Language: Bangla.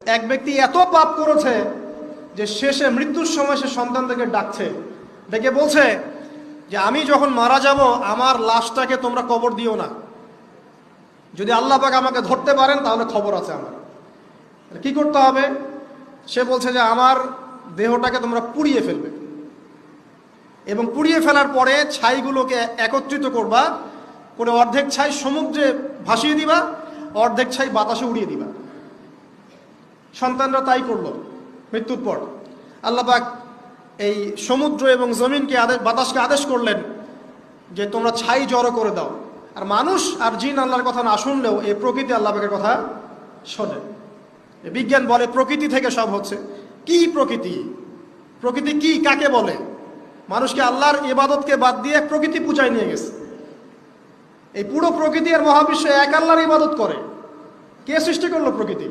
এক ব্যক্তি এত পাপ করেছে যে শেষে মৃত্যুর সময় সে সন্তানদেরকে ডাকছে, ডেকে বলছে যে আমি যখন মারা যাব আমার লাশটাকে তোমরা কবর দিও না, যদি আল্লাহ পাক আমাকে ধরতে পারেন তাহলে খবর আছে আমার। কি করতে হবে? সে বলছে যে আমার দেহটাকে তোমরা পুড়িয়ে ফেলবে এবং পুড়িয়ে ফেলার পরে ছাইগুলোকে একত্রিত করবা, করে অর্ধেক ছাই সমুদ্রে ভাসিয়ে দিবা, অর্ধেক ছাই বাতাসে উড়িয়ে দিবা। সন্তানরা তাই করলো। মৃত্যুর পর আল্লাহ পাক এই সমুদ্র এবং জমিনকে বাতাসকে আদেশ করলেন যে তোমরা ছাই জড়ো করে দাও। আর মানুষ আর জিন আল্লাহর কথা না শুনলেও এই প্রকৃতি আল্লাহ পাকের কথা শোনে। বিজ্ঞান বলে প্রকৃতি থেকে সব হচ্ছে। কি প্রকৃতি? প্রকৃতি কি, কাকে বলে? মানুষকে আল্লাহর ইবাদতকে বাদ দিয়ে প্রকৃতি পূজায় নিয়ে গেছে। এই পুরো প্রকৃতি আর মহাবিশ্ব এক আল্লাহর ইবাদত করে। কে সৃষ্টি করলো প্রকৃতি?